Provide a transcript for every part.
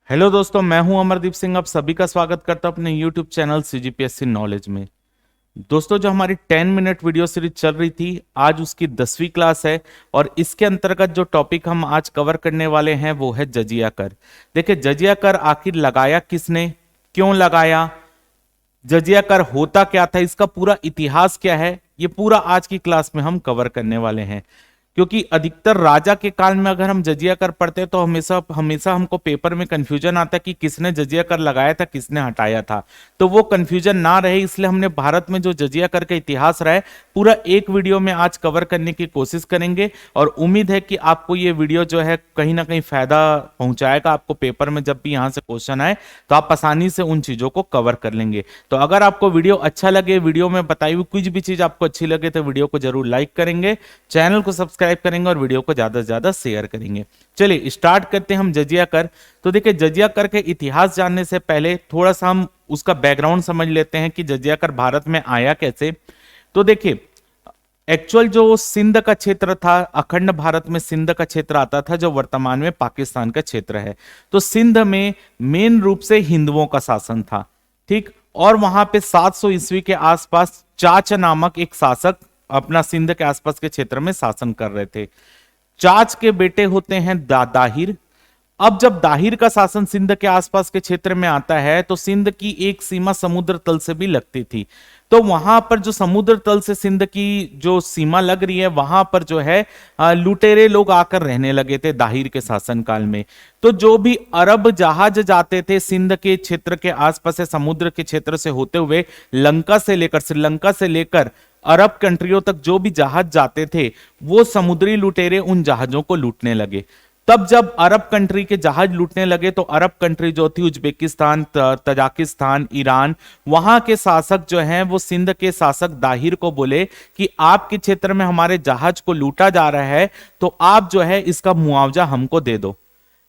Hello दोस्तों, मैं हूं अमरदीप सिंह। आप सभी का स्वागत करता हूं अपने यूट्यूब चैनल सीजीपीएससी नॉलेज में। दोस्तों, जो हमारी 10 मिनट वीडियो सीरीज चल रही थी, आज उसकी 10वीं क्लास है और इसके अंतर्गत जो टॉपिक हम आज कवर करने वाले हैं वो है जजिया कर। देखिए, जजिया कर आखिर लगाया किसने, क्यों लगाया, जजिया कर होता क्या था, इसका पूरा इतिहास क्या है, ये पूरा आज की क्लास में हम कवर करने वाले हैं। क्योंकि अधिकतर राजा के काल में अगर हम जजिया कर पढ़ते हैं तो हमेशा हमेशा हमको पेपर में कंफ्यूजन आता है कि किसने जजिया कर लगाया था, किसने हटाया था। तो वो कंफ्यूजन ना रहे इसलिए हमने भारत में जो जजिया कर का इतिहास रहा है पूरा एक वीडियो में आज कवर करने की कोशिश करेंगे। और उम्मीद है कि आपको ये वीडियो जो है कहीं ना कहीं फायदा पहुंचाएगा। आपको पेपर में जब भी यहाँ से क्वेश्चन आए तो आप आसानी से उन चीजों को कवर कर लेंगे। तो अगर आपको वीडियो अच्छा लगे, वीडियो में बताई हुई कुछ भी चीज आपको अच्छी लगे तो वीडियो को जरूर लाइक करेंगे, चैनल को सब्सक्राइब करेंगे और वीडियो को ज्यादा से ज्यादा शेयर करेंगे। चलिए स्टार्ट करते हैं हम जजिया कर। तो देखिए, जजिया कर के इतिहास जानने से पहले थोड़ा सा हम उसका बैकग्राउंड समझ लेते हैं कि जजिया कर भारत में आया कैसे। तो देखिए, एक्चुअल जो सिंध का क्षेत्र था, अखंड भारत में सिंध का क्षेत्र आता था जो वर्तमान में पाकिस्तान का क्षेत्र है। तो सिंध में मेन रूप से हिंदुओं का शासन था, ठीक। और वहां पे 700 ईस्वी के आसपास चाच नामक एक शासक अपना सिंध के आसपास के क्षेत्र में शासन कर रहे थे। चाच के बेटे होते हैं दाहिर। अब जब दाहिर का शासन सिंध के आसपास के क्षेत्र में आता है तो सिंध की एक सीमा समुद्र तल से भी लगती थी। तो वहां पर जो समुद्र तल से सिंध की जो सीमा लग रही है वहां पर जो है लुटेरे लोग आकर रहने लगे थे दाहिर के शासन काल में। तो जो भी अरब जहाज जाते थे सिंध के क्षेत्र के आसपास से समुद्र के क्षेत्र से होते हुए लंका से लेकर श्रीलंका से लेकर अरब कंट्रियों तक जो भी जहाज जाते थे वो समुद्री लुटेरे उन जहाजों को लूटने लगे। तब जब अरब कंट्री के जहाज लूटने लगे तो अरब कंट्री जो थी उज्बेकिस्तान, तजाकिस्तान, ईरान, वहां के शासक जो हैं वो सिंध के शासक दाहिर को बोले कि आपके क्षेत्र में हमारे जहाज को लूटा जा रहा है तो आप जो है इसका मुआवजा हमको दे दो।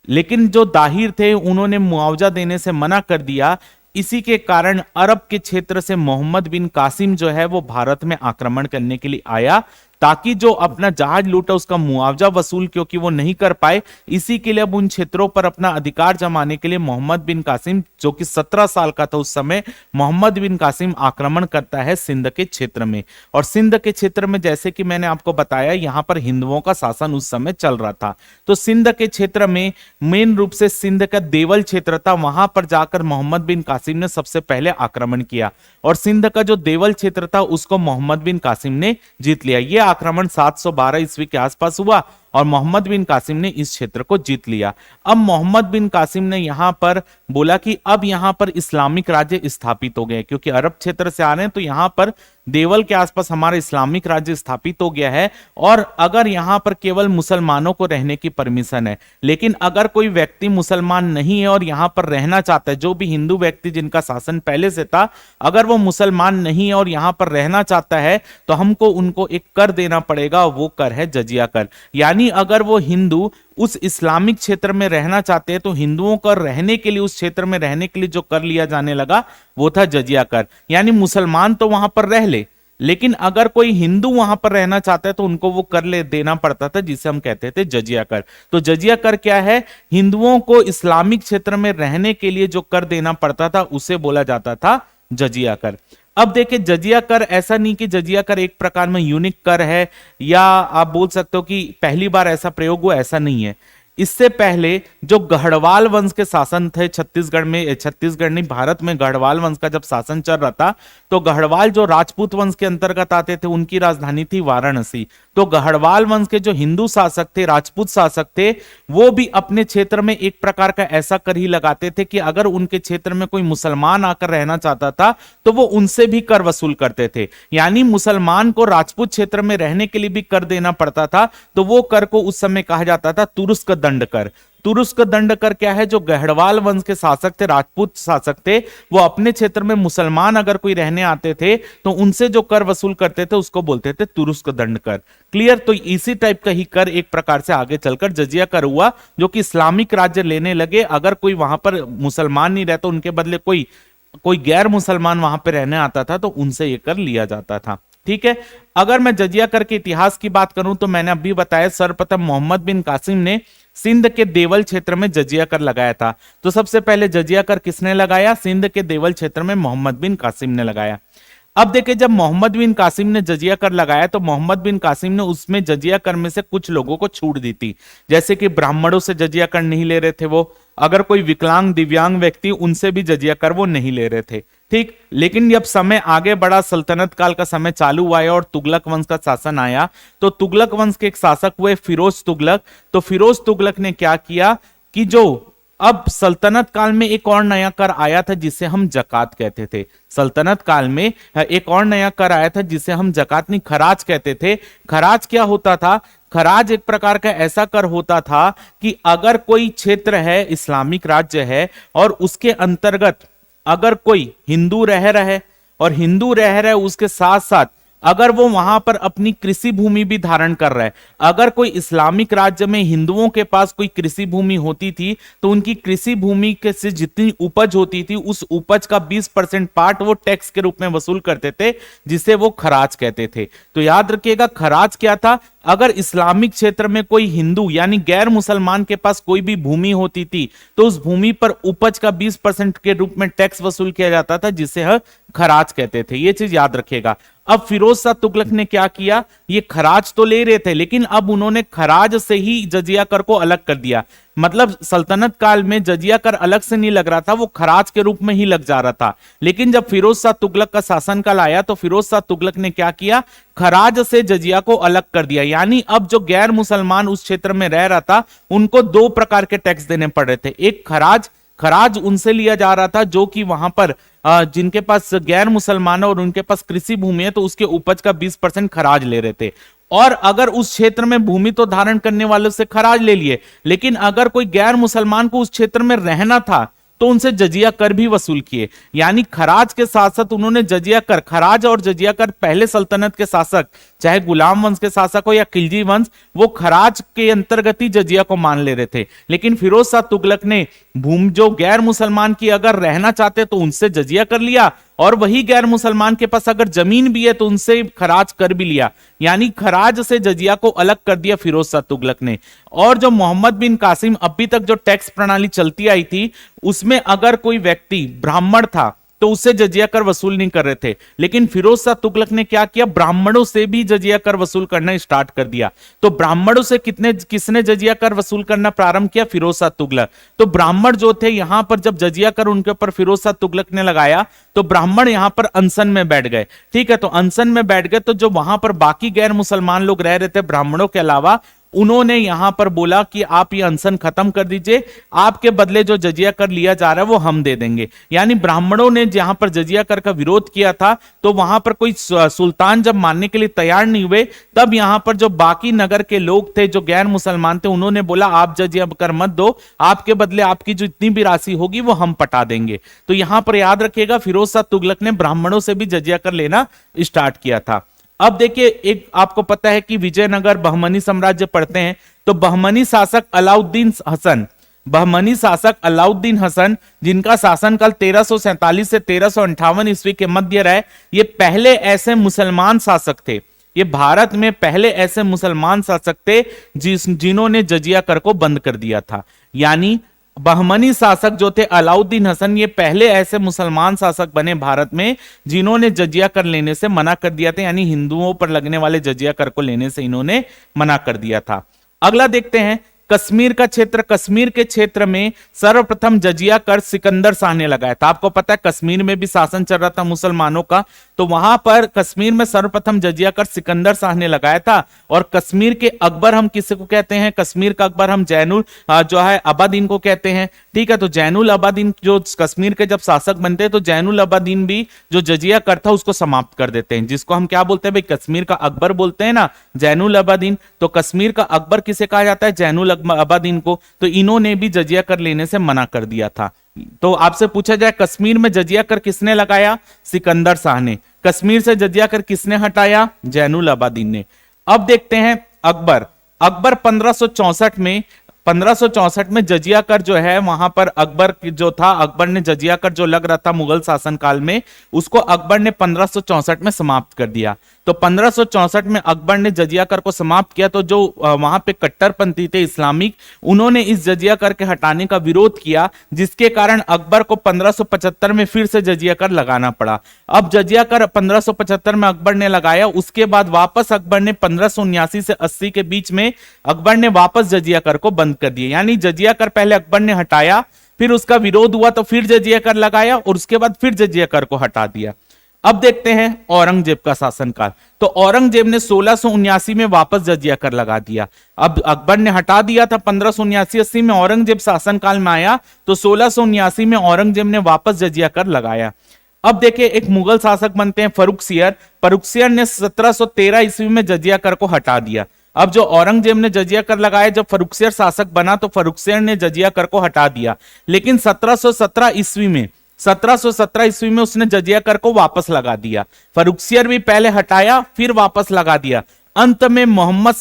लेकिन जो दाहिर थे उन्होंने मुआवजा देने से मना कर दिया। इसी के कारण अरब के क्षेत्र से मोहम्मद बिन कासिम जो है वो भारत में आक्रमण करने के लिए आया ताकि जो अपना जहाज लूटा उसका मुआवजा वसूल क्योंकि वो नहीं कर पाए, इसी के लिए अब उन क्षेत्रों पर अपना अधिकार जमाने के लिए मोहम्मद बिन कासिम जो कि 17 साल का था उस समय, मोहम्मद बिन कासिम आक्रमण करता है सिंध के क्षेत्र में। और सिंध के क्षेत्र में जैसे कि मैंने आपको बताया यहां पर हिंदुओं का शासन उस समय चल रहा था। तो सिंध के क्षेत्र में मेन रूप से सिंध का देवल क्षेत्र था, वहां पर जाकर मोहम्मद बिन कासिम ने सबसे पहले आक्रमण किया और सिंध का जो देवल क्षेत्र था उसको मोहम्मद बिन कासिम ने जीत लिया। यह आक्रमण 712 ईस्वी के आसपास हुआ और मोहम्मद बिन कासिम ने इस क्षेत्र को जीत लिया। अब मोहम्मद बिन कासिम ने यहां पर बोला कि अब यहां पर इस्लामिक राज्य स्थापित हो गए, क्योंकि अरब क्षेत्र से आ रहे हैं तो यहां पर देवल के आसपास हमारा इस्लामिक राज्य स्थापित हो गया है। और अगर यहां पर केवल मुसलमानों को रहने की परमिशन है, लेकिन अगर कोई व्यक्ति मुसलमान नहीं है और यहां पर रहना चाहता है, जो भी हिंदू व्यक्ति जिनका शासन पहले से था, अगर वो मुसलमान नहीं है और यहां पर रहना चाहता है तो हमको उनको एक कर देना पड़ेगा, वो कर है जजिया कर। यानी अगर वो हिंदू उस इस्लामिक क्षेत्र में रहना चाहते हैं तो हिंदुओं का रहने के लिए, उस क्षेत्र में रहने के लिए जो कर लिया जाने लगा वो था जजिया कर। यानी मुसलमान तो वहां पर रह ले, लेकिन अगर कोई हिंदू वहां पर रहना चाहता है तो उनको वो कर ले देना पड़ता था, जिसे हम कहते थे जजिया कर। तो जजिया कर क्या है? हिंदुओं को इस्लामिक क्षेत्र में रहने के लिए जो कर देना पड़ता था उसे बोला जाता था जजिया कर। अब देखिए, जजिया कर ऐसा नहीं कि जजिया कर एक प्रकार में यूनिक कर है या आप बोल सकते हो कि पहली बार ऐसा प्रयोग हुआ, ऐसा नहीं है। इससे पहले जो गढ़वाल वंश के शासन थे छत्तीसगढ़ में, छत्तीसगढ़ नहीं भारत में गढ़वाल वंश का जब शासन चल रहा था तो गढ़वाल जो राजपूत वंश के अंतर्गत आते थे उनकी राजधानी थी वाराणसी। तो गढ़वाल वंश के जो हिंदू शासक थे, राजपूत शासक थे, वो भी अपने क्षेत्र में एक प्रकार का ऐसा कर ही लगाते थे कि अगर उनके क्षेत्र में कोई मुसलमान आकर रहना चाहता था तो वो उनसे भी कर वसूल करते थे। यानी मुसलमान को राजपूत क्षेत्र में रहने के लिए भी कर देना पड़ता था। तो वो कर को उस समय कहा जाता था तुरुस्क दंड कर। तुरुस्क दंड कर क्या है? जो गढ़वाल वंश के शासक थे, राजपूत शासक थे, वो अपने क्षेत्र में मुसलमान अगर कोई रहने आते थे तो उनसे जो कर वसूल करते थे उसको बोलते थे तुरुस्क दंड कर। क्लियर? तो इसी टाइप का ही कर एक प्रकार से आगे चलकर जजिया कर हुआ, जो कि इस्लामिक राज्य लेने लगे। अगर कोई वहां पर मुसलमान नहीं रहता, उनके बदले कोई गैर मुसलमान वहां पर रहने आता था तो उनसे ये कर लिया जाता था। ठीक है। अगर मैं जजिया कर के इतिहास की बात करूं तो मैंने अभी बताया सर्वप्रथम मोहम्मद बिन कासिम ने सिंध के देवल क्षेत्र में जजिया कर लगाया था। तो सबसे पहले जजिया कर किसने लगाया? सिंध के देवल क्षेत्र में मोहम्मद बिन कासिम ने लगाया। अब देखिए, जब मोहम्मद बिन कासिम ने जजिया कर लगाया तो मोहम्मद बिन कासिम ने उसमें जजिया कर में से कुछ लोगों को छूट दी थी, जैसे कि ब्राह्मणों से जजिया कर नहीं ले रहे थे वो, अगर कोई विकलांग दिव्यांग व्यक्ति उनसे भी जजिया कर वो नहीं ले रहे थे। ठीक, लेकिन जब समय आगे बढ़ा, सल्तनत काल का समय चालू हुआ और तुगलक वंश का शासन आया, तो तुगलक वंश के एक शासक हुए फिरोज तुगलक। तो फिरोज तुगलक ने क्या किया कि जो अब सल्तनत काल में एक और नया कर आया था जिसे हम जकात कहते थे। सल्तनत काल में एक और नया कर आया था जिसे हम जकात नहीं खराज कहते थे। खराज क्या होता था? खराज एक प्रकार का ऐसा कर होता था कि अगर कोई क्षेत्र है, इस्लामिक राज्य है, और उसके अंतर्गत अगर कोई हिंदू रह रहे और हिंदू रह रहे उसके साथ साथ अगर वो वहां पर अपनी कृषि भूमि भी धारण कर रहा है, अगर कोई इस्लामिक राज्य में हिंदुओं के पास कोई कृषि भूमि होती थी तो उनकी कृषि भूमि के से जितनी उपज होती थी उस उपज का 20% पार्ट वो टैक्स के रूप में वसूल करते थे, जिसे वो खराज कहते थे। तो याद रखिएगा, खराज क्या था? अगर इस्लामिक क्षेत्र में कोई हिंदू यानी गैर मुसलमान के पास कोई भी भूमि होती थी तो उस भूमि पर उपज का 20% के रूप में टैक्स वसूल किया जाता था, जिसे हम खराज कहते थे। ये चीज याद रखिएगा। अब फिरोज शाह तुगलक ने क्या किया? ये खराज तो ले रहे थे, लेकिन अब उन्होंने खराज से ही जजिया कर को अलग कर दिया। मतलब सल्तनत काल में जजिया कर अलग से नहीं लग रहा था, वो खराज के रूप में ही लग जा रहा था। लेकिन जब फिरोज शाह तुगलक का शासन काल आया तो फिरोज शाह तुगलक ने क्या किया? खराज से जजिया को अलग कर दिया। यानी अब जो गैर मुसलमान उस क्षेत्र में रह रहा था उनको दो प्रकार के टैक्स देने पड़ रहे थे। एक खराज उनसे लिया जा रहा था जो कि वहां पर जिनके पास गैर मुसलमान और उनके पास कृषि भूमि है तो उसके उपज का 20% खराज ले रहे थे। और अगर उस क्षेत्र में भूमि तो धारण करने वालों से खराज ले लिए, लेकिन अगर कोई गैर मुसलमान को उस क्षेत्र में रहना था तो उनसे जजिया कर भी वसूल किए। यानी खराज के साथ साथ उन्होंने जजिया कर, खराज और जजिया कर पहले सल्तनत के शासक, चाहे गुलाम वंश के शासक हो या खिलजी वंश, वो खराज के अंतर्गत ही जजिया को मान ले रहे थे। लेकिन फिरोज शाह तुगलक ने भूमि जो गैर मुसलमान की अगर रहना चाहते तो उनसे जजिया कर लिया, और वही गैर मुसलमान के पास अगर जमीन भी है तो उनसे खराज कर भी लिया। यानी खराज से जजिया को अलग कर दिया फिरोज शाह तुगलक ने। और जो मोहम्मद बिन कासिम अभी तक जो टैक्स प्रणाली चलती आई थी उसमें अगर कोई व्यक्ति ब्राह्मण था तो उससे जजिया कर वसूल नहीं कर रहे थे, लेकिन फिरोज शाह तुगलक ने क्या किया? ब्राह्मणों से भी जजिया कर वसूल करना स्टार्ट कर दिया। तो ब्राह्मणों से किसने जजिया कर वसूल करना प्रारंभ किया? फिरोज शाह तुगलक। तो ब्राह्मण जो थे यहां पर जब जजिया कर उनके ऊपर फिरोज शाह तुगलक ने लगाया तो ब्राह्मण यहां पर अनशन में बैठ गए। ठीक है, तो अनशन में बैठ गए तो जो वहां पर बाकी गैर मुसलमान लोग रह रहे थे ब्राह्मणों के अलावा, उन्होंने यहां पर बोला कि आप ये अनशन खत्म कर दीजिए, आपके बदले जो जजिया कर लिया जा रहा है वो हम दे देंगे। यानी ब्राह्मणों ने जहां पर जजिया कर का विरोध किया था तो वहां पर कोई सुल्तान जब मानने के लिए तैयार नहीं हुए, तब यहां पर जो बाकी नगर के लोग थे जो गैर मुसलमान थे उन्होंने बोला आप जजिया कर मत दो, आपके बदले आपकी जो इतनी भी राशि होगी वो हम पटा देंगे। तो यहां पर याद रखिएगा, फिरोज शाह तुगलक ने ब्राह्मणों से भी जजिया कर लेना स्टार्ट किया था। अब देखिए, एक आपको पता है कि विजयनगर बहमनी साम्राज्य पढ़ते हैं तो बहमनी शासक अलाउद्दीन हसन जिनका शासनकाल 1347 से 1358 ईस्वी के मध्य रहे, ये पहले ऐसे मुसलमान शासक थे, ये भारत में पहले ऐसे मुसलमान शासक थे जिन्होंने जजिया कर को बंद कर दिया था। यानी बहमनी शासक जो थे अलाउद्दीन हसन, ये पहले ऐसे मुसलमान शासक बने भारत में जिन्होंने जजिया कर लेने से मना कर दिया था। यानी हिंदुओं पर लगने वाले जजिया कर को लेने से इन्होंने मना कर दिया था। अगला देखते हैं कश्मीर का क्षेत्र। कश्मीर के क्षेत्र में सर्वप्रथम जजिया कर सिकंदर शाह ने लगाया था। आपको पता है कश्मीर में भी शासन चल रहा था मुसलमानों का, तो वहां पर कश्मीर में सर्वप्रथम जजिया कर सिकंदर शाह ने लगाया था। और कश्मीर के अकबर हम किसी को कहते हैं? कश्मीर का अकबर हम जैनुल जो है अबादीन को कहते हैं। ठीक है, तो जैनुल अबादीन जो कश्मीर के जब शासक बनते हैं तो जैनुल अबादीन भी जो जजिया कर था उसको समाप्त कर देते हैं, जिसको हम क्या बोलते हैं भाई? कश्मीर का अकबर बोलते हैं ना, जैनुल अबादीन। तो कश्मीर का अकबर किसे कहा जाता है? जैनुल अबादीन को। तो इन्होंने भी जजिया कर लेने से मना कर दिया था। तो आपसे पूछा जाए कश्मीर में जजिया कर किसने लगाया? सिकंदर शाह ने। कश्मीर से जजिया कर किसने हटाया? जैनुल अबादीन ने। अब देखते हैं अकबर। अकबर 1564 में 1564 में जजिया कर जो है वहां पर अकबर जो था, अकबर ने जजिया कर जो लग रहा था मुगल शासनकाल में, उसको अकबर ने 1564 में समाप्त कर दिया। तो 1564 में अकबर ने जजिया कर को समाप्त किया। तो जो वहां पे कट्टरपंथी थे इस्लामिक, उन्होंने इस जजिया कर के हटाने का विरोध किया, जिसके कारण अकबर को 1575 में फिर से जजिया कर लगाना पड़ा। अब जजिया कर 1575 में अकबर ने लगाया, उसके बाद वापस अकबर ने 1579 से 80 के बीच में अकबर ने वापस जजिया कर को बंद कर दिया। यानी जजिया कर पहले अकबर ने हटाया, फिर उसका विरोध हुआ तो फिर जजिया कर लगाया, और उसके बाद फिर जजिया कर को हटा दिया। अब देखते हैं औरंगजेब का शासनकाल। तो औरंगजेब ने 1679 में वापस जजिया कर लगा दिया। अब अकबर ने हटा दिया था 1579-80 में, औरंगजेब शासनकाल में आया तो 1679 में औरंगजेब ने वापस जजिया कर लगाया। अब देखिए एक मुगल शासक बनते हैं फर्रुखसियर। फर्रुखसियर ने 1713 ईस्वी में जजिया कर को हटा दिया। अब जो औरंगजेब ने जजिया कर लगाया, जब फर्रुखसियर शासक बना तो फर्रुखसियर ने जजिया कर को हटा दिया। लेकिन 1717 ईस्वी में उसने जजिया कर को वापस लगा दिया। फर्रुखसियर भी पहले हटाया फिर वापस लगा दिया। अंत में मोहम्मद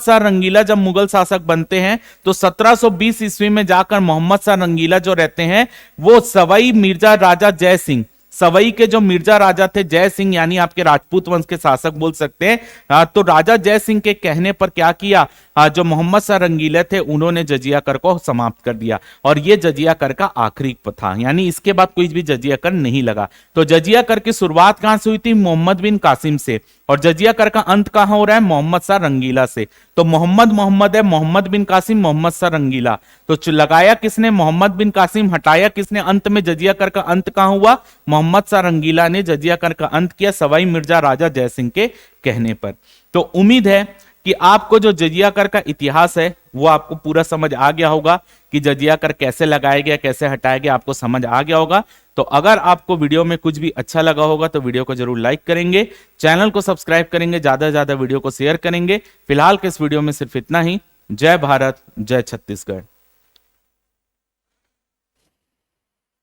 शाह रंगीला जब मुगल शासक बनते हैं तो 1720 ईस्वी में जाकर मोहम्मद शाह रंगीला जो रहते हैं, वो सवाई मिर्जा राजा जय सिंह, सवई के जो मिर्जा राजा थे जय सिंह, यानी आपके राजपूत वंश के शासक बोल सकते हैं। तो राजा जय सिंह के कहने पर क्या किया, जो मोहम्मद शाह रंगीले थे उन्होंने जजिया कर को समाप्त कर दिया, और ये जजिया कर का आखिरी था। यानी इसके बाद कोई भी जजिया कर नहीं लगा। तो जजिया कर की शुरुआत कहां से हुई थी? मोहम्मद बिन कासिम से। और जजिया कर का अंत कहां हो रहा है? मोहम्मद शाह रंगीला से। तो मोहम्मद है, मोहम्मद बिन कासिम, मोहम्मद शाह रंगीला। तो लगाया किसने? मोहम्मद बिन कासिम। हटाया किसने? अंत में जजिया कर का अंत कहां हुआ? मोहम्मद शाह रंगीला ने जजिया कर का अंत किया सवाई मिर्जा राजा जय सिंह के कहने पर। तो उम्मीद है कि आपको जो जजिया कर का इतिहास है वो आपको पूरा समझ आ गया होगा कि जजिया कर कैसे लगाया गया, कैसे हटाया गया, आपको समझ आ गया होगा। तो अगर आपको वीडियो में कुछ भी अच्छा लगा होगा तो वीडियो को जरूर लाइक करेंगे, चैनल को सब्सक्राइब करेंगे, ज्यादा से ज्यादा वीडियो को शेयर करेंगे। फिलहाल के इस वीडियो में सिर्फ इतना ही। जय भारत, जय छत्तीसगढ़।